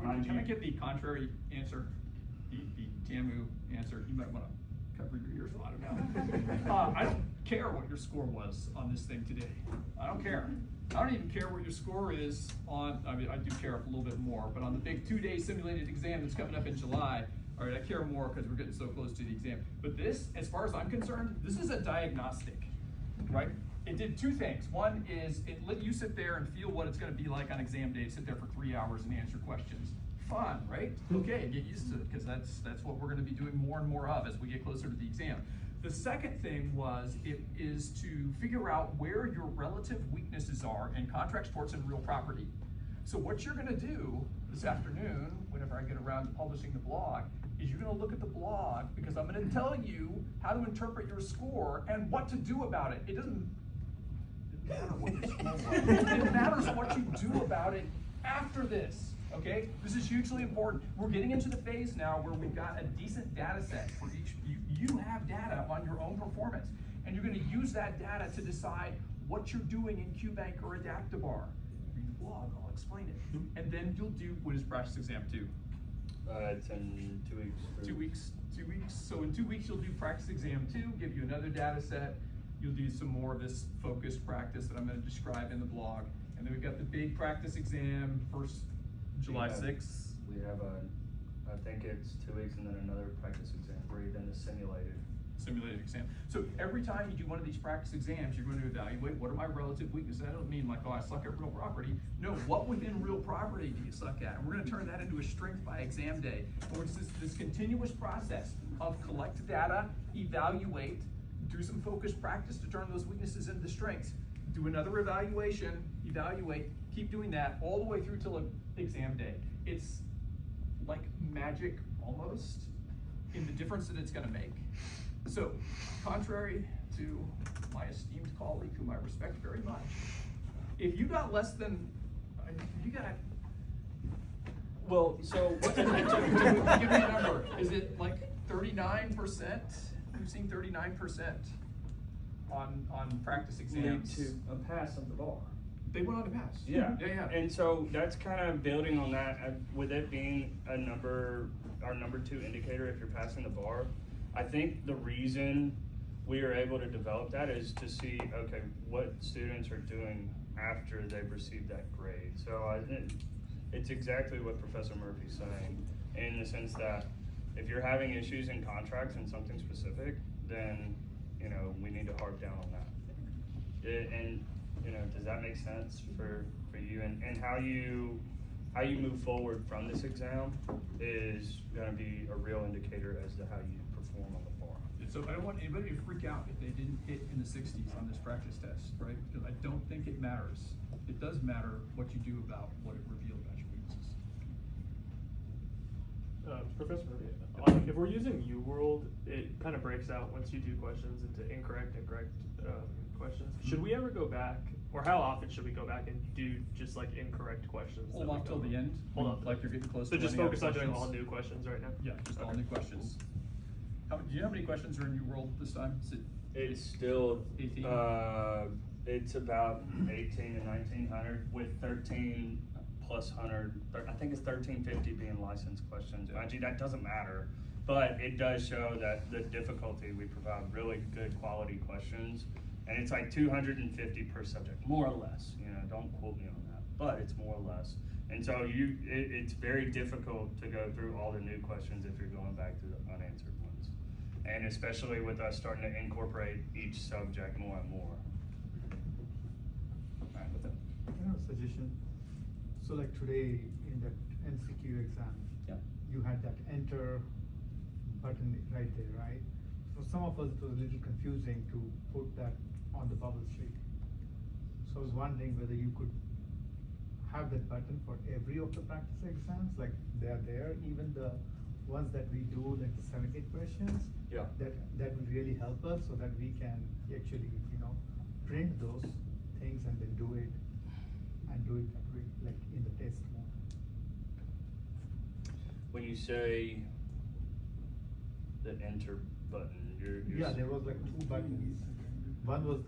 Can I get the contrary answer? The TAMU answer? You might want to cover your ears a lot now. I don't care what your score was on this thing today. I don't care. I don't even care what your score is on, I mean, I do care a little bit more, but on the big 2-day simulated exam that's coming up in July, all right, I care more because we're getting so close to the exam. But this, as far as I'm concerned, this is a diagnostic, right? It did two things. One is it let you sit there and feel what it's going to be like on exam day, sit there for 3 hours and answer questions. Fun, right? Okay, get used to it because that's what we're going to be doing more and more of as we get closer to the exam. The second thing was it is to figure out where your relative weaknesses are in contract, sports, and real property. So what you're going to do this afternoon, whenever I get around to publishing the blog, is you're going to look at the blog because I'm going to tell you how to interpret your score and what to do about it. It doesn't matter what your score was. It matters what you do about it after this. Okay, this is hugely important. We're getting into the phase now where we've got a decent data set for each. You have data on your own performance, and you're going to use that data to decide what you're doing in QBank or Adaptabar. Read the blog, I'll explain it. And then you'll do, what is practice exam 2? It's in 2 weeks. 2 weeks, 2 weeks. So in 2 weeks, you'll do practice exam 2, give you another data set. You'll do some more of this focused practice that I'm going to describe in the blog. And then we've got the big practice exam, July 6th. We have I think it's 2 weeks and then another practice exam where you then the simulated exam. So every time you do one of these practice exams, you're going to evaluate what are my relative weaknesses. I don't mean like, oh, I suck at real property. No, what within real property do you suck at? And we're going to turn that into a strength by exam day. Or it's this continuous process of collect data, evaluate, do some focused practice to turn those weaknesses into strengths. Do another evaluation, evaluate, keep doing that all the way through till exam day. It's like magic almost in the difference that it's going to make. So, contrary to my esteemed colleague, whom I respect very much, if you got less than, you got, well, so give me a number. Is it like 39%? We've seen 39% on practice exams. Lead to a pass of the bar. They went on to pass. Yeah. Yeah. And so that's kind of building on that, with it being our number 2 indicator if you're passing the bar. I think the reason we are able to develop that is to see, okay, what students are doing after they've received that grade. So it's exactly what Professor Murphy's saying, in the sense that if you're having issues in contracts and something specific, then we need to harp down on that. And does that make sense for you? And how you move forward from this exam is going to be a real indicator as to how you perform on the bar. So I don't want anybody to freak out if they didn't hit in the 60s on this practice test, right? Because I don't think it matters. It does matter what you do about what it revealed about your weaknesses. Professor, if we're using UWorld, it kind of breaks out once you do questions into incorrect and correct questions. Should we ever go back, or how often should we go back and do just like incorrect questions? Hold off till the end. Hold on. Like you're getting close so to just running focus out on of doing questions. all new questions right now? Yeah, just all new questions. Do you know how many questions are in UWorld this time? Is it It's still 18? It's about 18 to 1900 with 13 plus 100. I think it's 1350 being licensed questions. Mind you, that doesn't matter, but it does show that the difficulty, we provide really good quality questions, and it's like 250 per subject, more or less. Don't quote me on that, but it's more or less. And so it's very difficult to go through all the new questions if you're going back to the unanswered ones. And especially with us starting to incorporate each subject more and more. I have a suggestion. So like today in that MCQ exam, you had that enter button right there, right? For some of us, it was a little confusing to put that on the bubble sheet. So I was wondering whether you could have that button for every of the practice exams, like they're there, even the ones that we do, like the 78 questions. Yeah. That will really help us so that we can actually, print those things and then do it like in the test mode. When you say the enter button, you're there was like 2 buttons. One was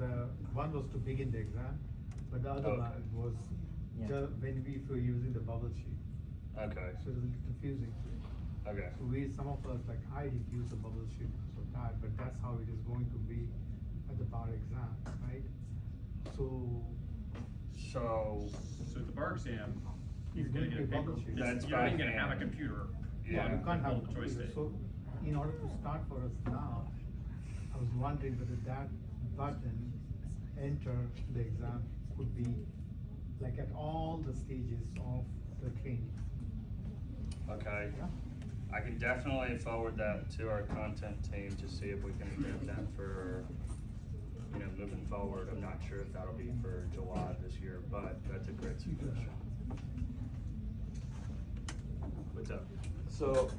to begin the exam, but the other one was just if we were using the bubble sheet. Okay. So it's a little confusing. Okay. So some of us, like I use a bubble sheet for that, but that's how it is going to be at the bar exam, right? So So at the bar exam, It's you're gonna going to get a be a bubble paper, sheet. That's you're not even by gonna have a hand. computer. Yeah. You can't have a multiple choice computer. state. So in order to start for us now, I was wondering whether that button, enter the exam, could be like at all the stages of the training. Okay. Yeah? I can definitely forward that to our content team to see if we can get that for, moving forward. I'm not sure if that'll be for July this year, but that's a great suggestion. What's up? So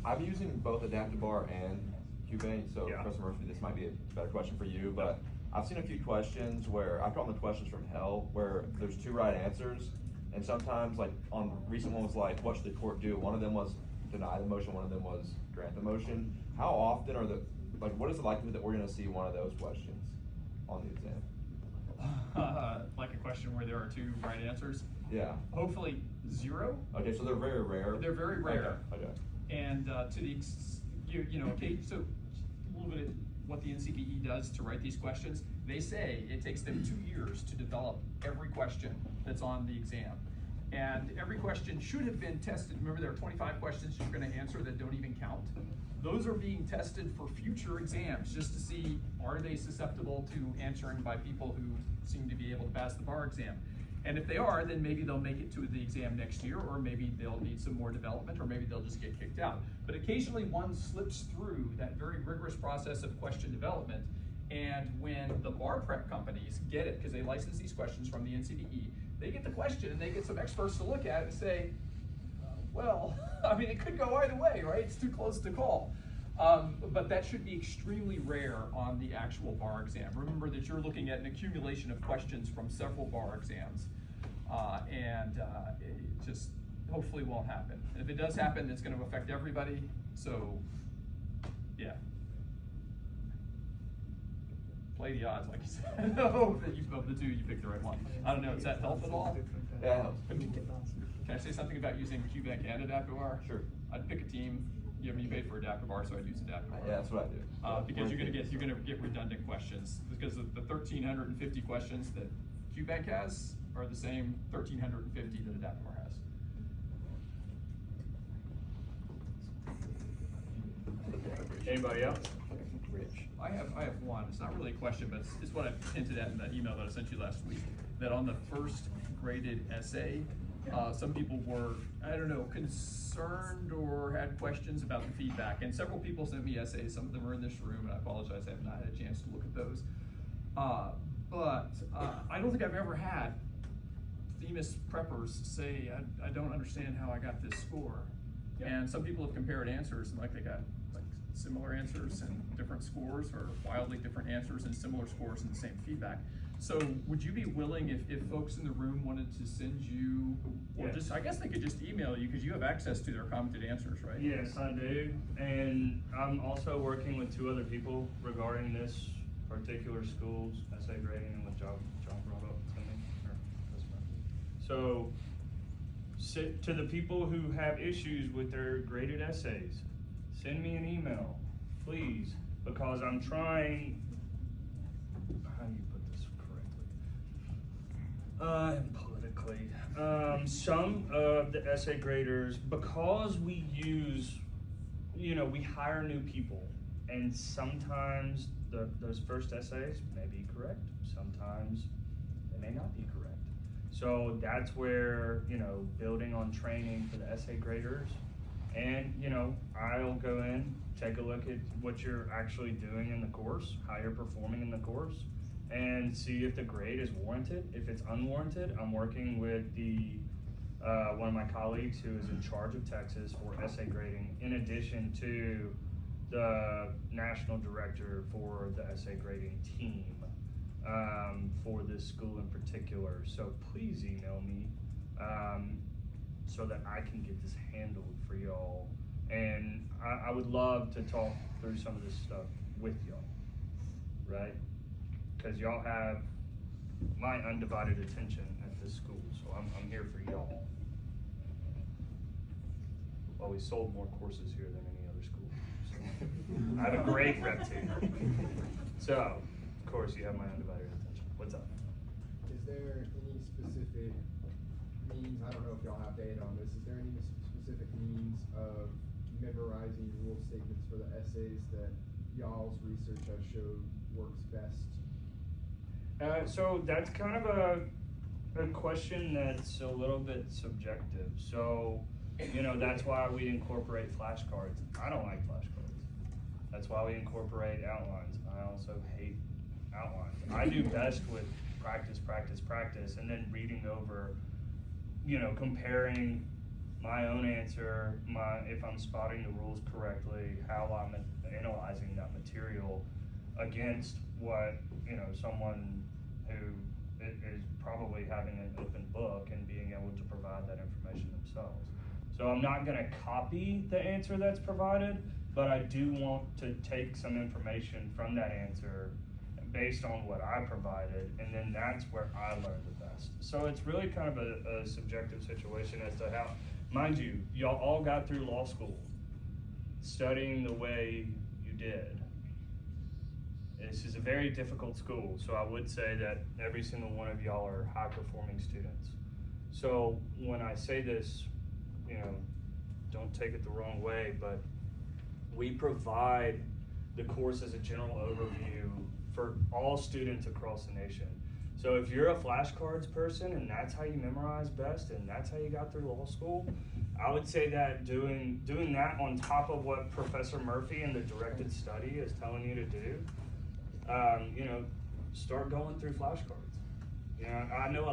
I'm using both Adaptive Bar and Cubase, so Yeah. Professor Murphy, this might be a better question for you, but I've seen a few questions where, I call them the questions from hell, where there's 2 right answers, and sometimes, like, on recent one was like, what should the court do? One of them was deny the motion, one of them was grant the motion. How often what is the likelihood that we're gonna see one of those questions on the exam? Like a question where there are 2 right answers? Yeah. Hopefully 0. Okay, so they're very rare. They're very rare. Okay. And to the okay, so a little bit of what the NCPE does to write these questions, they say it takes them 2 years to develop every question that's on the exam. And every question should have been tested. Remember, there are 25 questions you're gonna answer that don't even count. Those are being tested for future exams, just to see, are they susceptible to answering by people who seem to be able to pass the bar exam? And if they are, then maybe they'll make it to the exam next year, or maybe they'll need some more development, or maybe they'll just get kicked out. But occasionally one slips through that very rigorous process of question development, and when the bar prep companies get it, because they license these questions from the NCDE, they get the question and they get some experts to look at it and say, well, I mean, it could go either way, right? It's too close to call. But that should be extremely rare on the actual bar exam. Remember that you're looking at an accumulation of questions from several bar exams. It just hopefully won't happen. And if it does happen, it's gonna affect everybody, so, yeah. Play the odds, like you said. Hope that of the 2, you pick the right one. I don't know, does that help at all? Yeah, it helps. Can I say something about using QBank and Adaptive Bar? Sure. I'd pick a team. You paid for Adaptive Bar, so I'd use Adaptive Bar. Yeah, that's what I do. Because you're gonna get redundant questions, because the 1,350 questions that QBank has are the same 1,350 that Adaptive Bar has. Anybody else? I have one. It's not really a question, but it's what I hinted at in that email that I sent you last week. That on the first graded essay, some people were, I don't know, concerned or had questions about the feedback. And several people sent me essays. Some of them are in this room, and I apologize, I have not had a chance to look at those. But I don't think I've ever had Themis preppers say, I don't understand how I got this score. And some people have compared answers, and like they got like similar answers and different scores, or wildly different answers and similar scores and the same feedback. So would you be willing, if folks in the room wanted to send you, or Yes. just, I guess they could just email you, because you have access to their commented answers, right? Yes, I do. And I'm also working with 2 other people regarding this particular school's essay grading and what John brought up to me. So, to the people who have issues with their graded essays, send me an email, please, because I'm trying, how do you put this correctly? Politically. Some of the essay graders, because we use, we hire new people, and sometimes those first essays may be correct, sometimes they may not be correct. So that's where, building on training for the essay graders, and, I'll go in, take a look at what you're actually doing in the course, how you're performing in the course, and see if the grade is warranted. If it's unwarranted, I'm working with one of my colleagues who is in charge of Texas for essay grading, in addition to the national director for the essay grading team for this school in particular. So please email me so that I can get this handled for y'all. And I would love to talk through some of this stuff with y'all, right? Because y'all have my undivided attention at this school, so I'm here for y'all. Well, we sold more courses here than any other school. So I have a great rep team. So, of course, you have my undivided attention. What's up? Is there any specific means, I don't know if y'all have data on this, is there any specific means of memorizing rule statements for the essays that y'all's research has showed works best? So that's kind of a question that's a little bit subjective. So, you know, that's why we incorporate flashcards. I don't like flashcards. That's why we incorporate outlines. I also hate outlines. I do best with practice, practice, practice, and then reading over, you know, comparing my own answer, if I'm spotting the rules correctly, how I'm analyzing that material against what, you know, someone who is probably having an open book and being able to provide that information themselves. So I'm not gonna copy the answer that's provided, but I do want to take some information from that answer based on what I provided, and then that's where I learn the best. So it's really kind of a subjective situation as to how, mind you, y'all all got through law school studying the way you did. This is a very difficult school, so I would say that every single one of y'all are high-performing students. So when I say this, you know, don't take it the wrong way, but we provide the course as a general overview for all students across the nation. So if you're a flashcards person and that's how you memorize best and that's how you got through law school, I would say that doing that on top of what Professor Murphy and the directed study is telling you to do, you know, start going through flashcards. You know, I know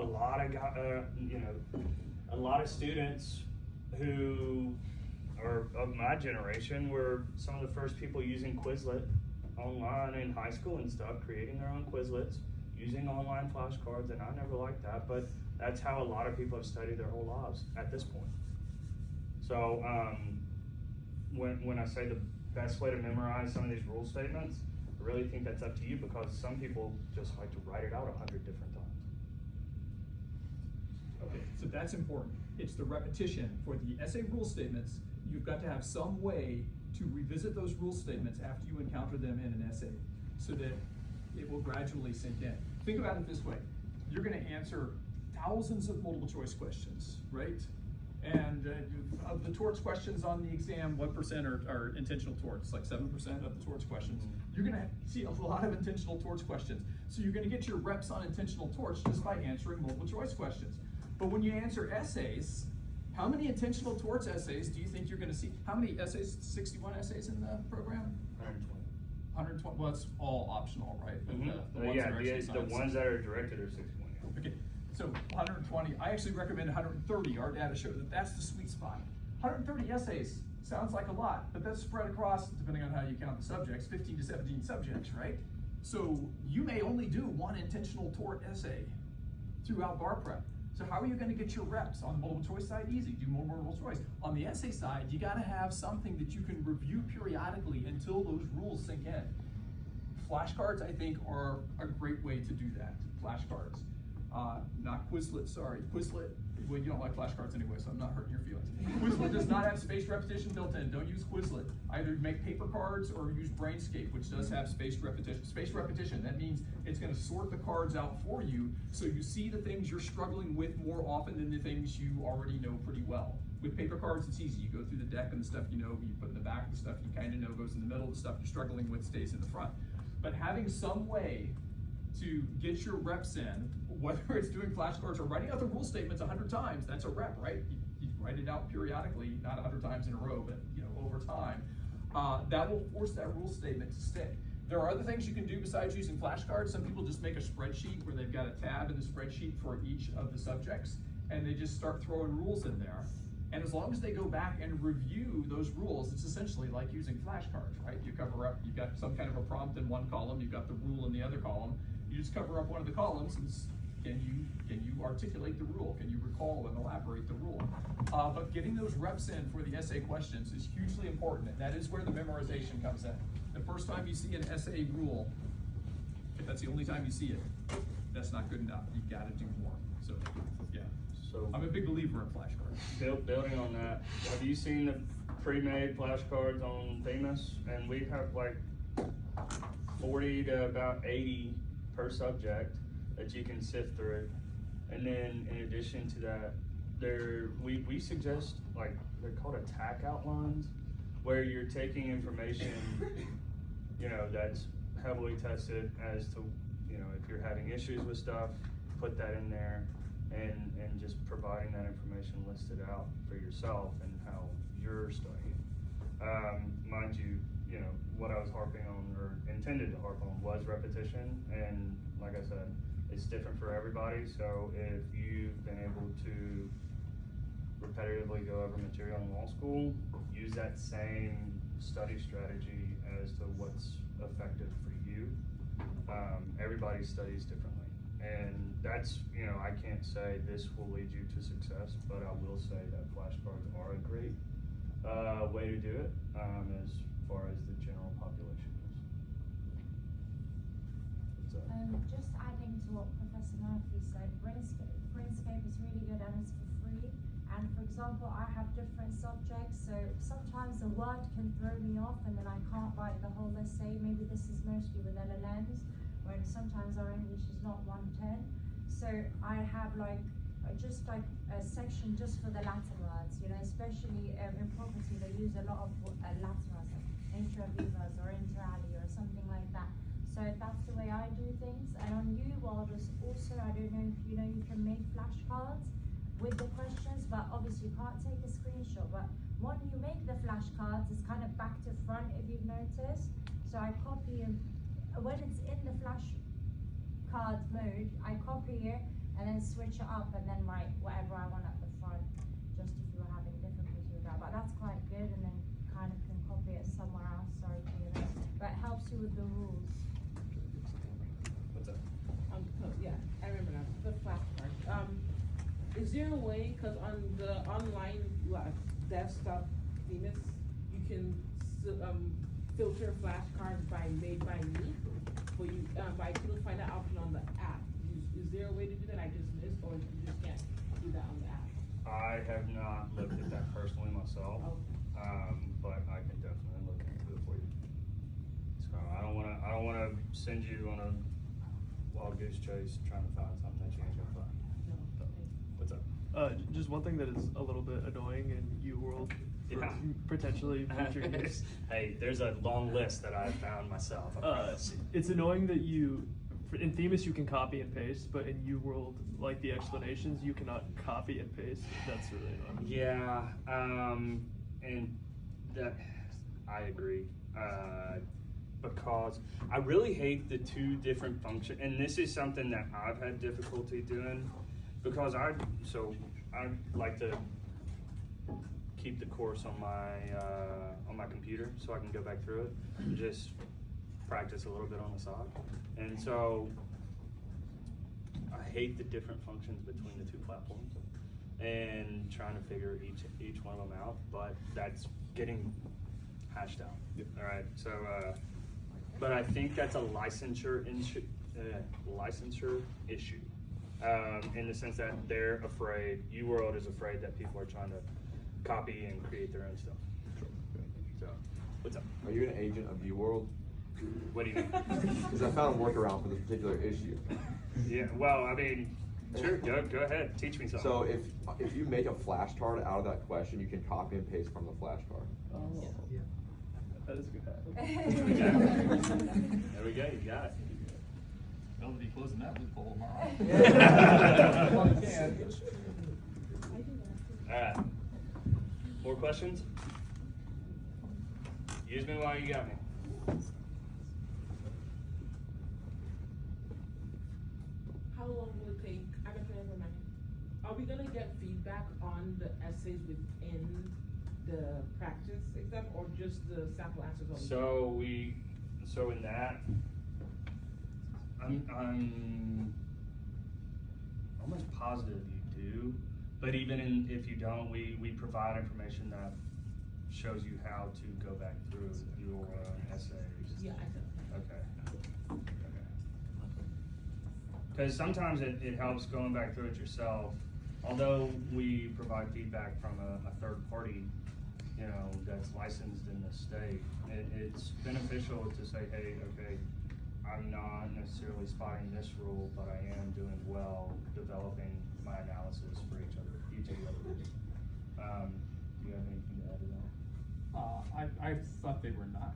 a lot of students who are of my generation were some of the first people using Quizlet online in high school and stuff, creating their own Quizlets, using online flashcards, and I never liked that, but that's how a lot of people have studied their whole lives at this point. So when I say the best way to memorize some of these rule statements, I really think that's up to you, because some people just like to write it out 100 different times. Okay, so that's important. It's the repetition. For the essay rule statements, you've got to have some way to revisit those rule statements after you encounter them in an essay, so that it will gradually sink in. Think about it this way. You're gonna answer thousands of multiple choice questions, right? And of the torts questions on the exam, what percent are intentional torts? Like 7% of the torts questions. You're gonna see a lot of intentional torts questions. So you're gonna get your reps on intentional torts just by answering multiple choice questions. But when you answer essays, how many intentional torts essays do you think you're gonna see? How many essays, 61 essays in the program? 120. 120, well, it's all optional, right? But Mm-hmm. the ones that are actually The assigned. ones that are directed are 61. Yeah. Okay, so 120, I actually recommend 130. Our data show that that's the sweet spot. 130 essays sounds like a lot, but that's spread across, depending on how you count the subjects, 15 to 17 subjects, right? So you may only do one intentional tort essay throughout bar prep. So how are you gonna get your reps? On the multiple choice side, easy, do more multiple choice. On the essay side, you gotta have something that you can review periodically until those rules sink in. Flashcards, I think, are a great way to do that, flashcards. Not Quizlet, sorry. Quizlet, well, you don't like flashcards anyway, so I'm not hurting your feelings. Quizlet does not have spaced repetition built in. Don't use Quizlet. Either make paper cards or use Brainscape, which does have spaced repetition. Spaced repetition, that means it's gonna sort the cards out for you, so you see the things you're struggling with more often than the things you already know pretty well. With paper cards, it's easy. You go through the deck and the stuff you know, you put in the back, the stuff you kinda know goes in the middle, the stuff you're struggling with stays in the front. But having some way to get your reps in, whether it's doing flashcards or writing out the rule statements 100 times, that's a rep, right? You write it out periodically, not 100 times in a row, but over time. That will force that rule statement to stick. There are other things you can do besides using flashcards. Some people just make a spreadsheet where they've got a tab in the spreadsheet for each of the subjects, and they just start throwing rules in there. And as long as they go back and review those rules, it's essentially like using flashcards, right? You cover up, you've got some kind of a prompt in one column, you've got the rule in the other column. You just cover up one of the columns and can you articulate the rule? Can you recall and elaborate the rule? But getting those reps in for the essay questions is hugely important, and that is where the memorization comes in. The first time you see an essay rule, if that's the only time you see it, that's not good enough. You've got to do more. So, yeah. So I'm a big believer in flashcards. building on that, have you seen the pre-made flashcards on Themis? And we have like 40 to about 80 per subject that you can sift through. And then in addition to that, we suggest, like, they're called attack outlines, where you're taking information, you know, that's heavily tested as to, you know, if you're having issues with stuff, put that in there, and just providing that information listed out for yourself and how you're studying. Mind you, you know, what I was harping on, or intended to harp on, was repetition, and like I said, it's different for everybody. So if you've been able to repetitively go over material in law school, use that same study strategy as to what's effective for you. Everybody studies differently, and that's, you know, I can't say this will lead you to success, but I will say that flashcards are a great way to do it, as far as the general population is. So. Just adding to what Professor Murphy said, Brainscape is really good and it's for free. And for example, I have different subjects, so sometimes the word can throw me off and then I can't write the whole essay. Maybe this is mostly with LLMs, when sometimes our English is not 110. So I have like just like a section just for the Latin words, you know, especially in property they use a lot of Latin words, like intra vivas or inter alia or something like that. So that's the way I do things. And on UWorld also, I don't know if you know, you can make flashcards with the questions, but obviously you can't take a screenshot. But when you make the flashcards, it's kind of back to front, if you've noticed. So I copy them, when it's in the flashcard mode, I copy it and then switch it up and then write whatever I want at the front, just if you were having difficulty with that. But that's quite good, and then kind of can copy it somewhere else, sorry for you, but it helps you with the rules. What's up? Yeah, I remember now, the flashcard. Is there a way, cause on the online desktop Themis, you can filter flashcards made by me, but I couldn't find that option on the app. Is there a way to do that? I just missed, or you just can't do that on the app? I have not looked at that personally myself, but I can definitely look into it for you. So I don't wanna send you on a wild goose chase trying to find something that you ain't gonna find. No. What's up? Just one thing that is a little bit annoying in UWorld for Yeah. potentially future use. Hey, there's a long list that I found myself. I promise. It's annoying that in Themis you can copy and paste, but in UWorld, like the explanations, you cannot copy and paste. That's really annoying. Yeah, and that, I agree. Because I really hate the two different functions, and this is something that I've had difficulty doing, because I like to keep the course on my computer so I can go back through it and just practice a little bit on the side. And so I hate the different functions between the two platforms and trying to figure each one of them out, but that's getting hashed out. Yep. All right, so but I think that's a licensure issue, in the sense that they're afraid, UWorld is afraid that people are trying to copy and create their own stuff. So, what's up? Are you an agent of UWorld? What do you mean? Because I found a workaround for this particular issue. Yeah, well, I mean, sure, go ahead, teach me something. So if you make a flashcard out of that question, you can copy and paste from the flashcard. Oh. Yeah. That is a good hack. There we go, you got it. They'll be closing that loophole tomorrow. Alright, more questions? Use me while you got me. How long will it take? I don't remember. Are we gonna get feedback on the essays within the practice exam, or just the sample answers only? So in that, I'm almost positive you do, but even if you don't, we provide information that shows you how to go back through your essays. Yeah, I know. Okay. Because sometimes it helps going back through it yourself although we provide feedback from a third party, you know, that's licensed in the state, it's beneficial to say, hey, okay, I'm not necessarily spotting this rule, but I am doing well developing my analysis for each of the other rules. Do you have anything to add to that? I thought they were not.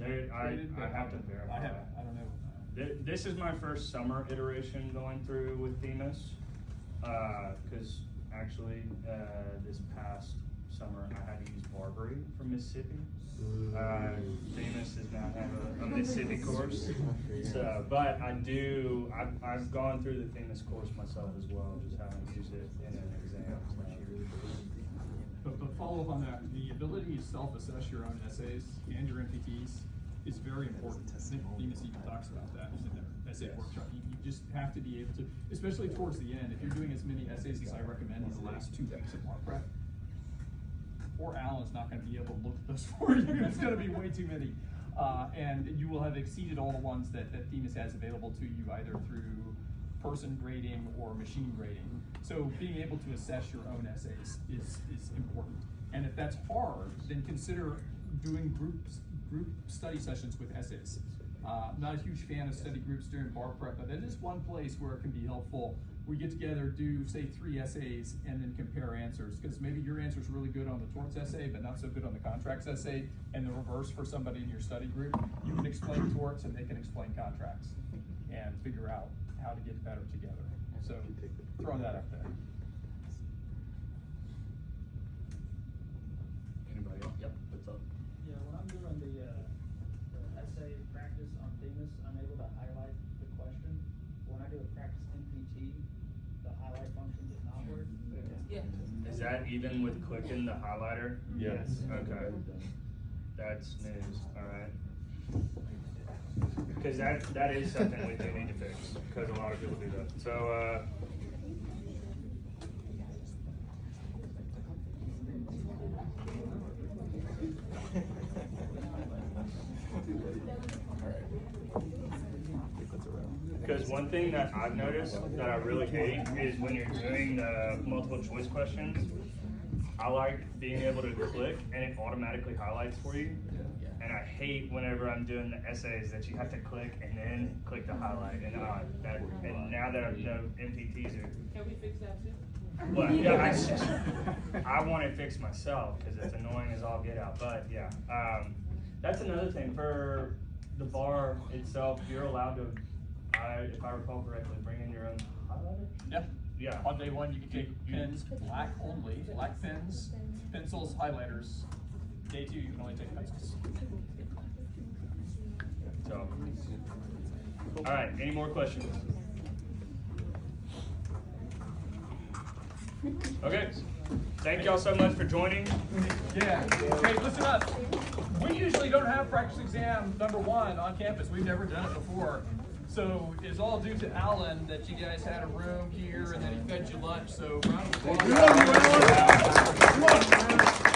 I have to verify. I don't know. This is my first summer iteration going through with Themis, because actually this past summer I had to use Barbary from Mississippi. Themis does not have a Mississippi course, so, but I've gone through the Themis course myself as well, just haven't used it in an exam. But follow up on that, the ability to self-assess your own essays and your MPTs is very important. I think Themis even talks about that in their essay workshop. You just have to be able to, especially towards the end, if you're doing as many essays as I recommend in the last 2 weeks of bar prep, poor Alan's not gonna be able to look at those for you. It's gonna be way too many. And you will have exceeded all the ones that Themis has available to you either through person grading or machine grading. So being able to assess your own essays is important. And if that's hard, then consider doing group study sessions with essays. I'm not a huge fan of study groups during bar prep, but that is one place where it can be helpful. We get together, do say 3 essays, and then compare answers, because maybe your answer is really good on the torts essay, but not so good on the contracts essay, and the reverse for somebody in your study group. You can explain torts and they can explain contracts, and figure out how to get better together. So throw that up there. Anybody else? Yep, what's up? Yeah, when I'm doing the essay practice on Themis, I'm able to highlight the question. When I do a practice MPT, the highlight function does not work. Yeah. Is that even with clicking the highlighter? Yes. Okay. That's news, alright. Because that is something we do need to fix, because a lot of people do that. So, because one thing that I've noticed that I really hate is when you're doing the multiple choice questions, I like being able to click and it automatically highlights for you. And I hate whenever I'm doing the essays that you have to click and then click the highlight. And now that I know MPTs are, Can we fix that too? well, yeah, I want it fixed myself because it's annoying as all get out. But yeah, that's another thing for the bar itself. You're allowed to, if I recall correctly, bring in your own highlighter. Yeah. Yeah. On day 1, you can take pens, black only, black pens, pencils, highlighters. Day 2, you can only take pencils. So, all right. Any more questions? Okay. Thank y'all so much for joining. Yeah. Hey, listen up. We usually don't have practice exam number 1 on campus. We've never done it before. So it's all due to Alan that you guys had a room here and then he fed you lunch. So round of applause.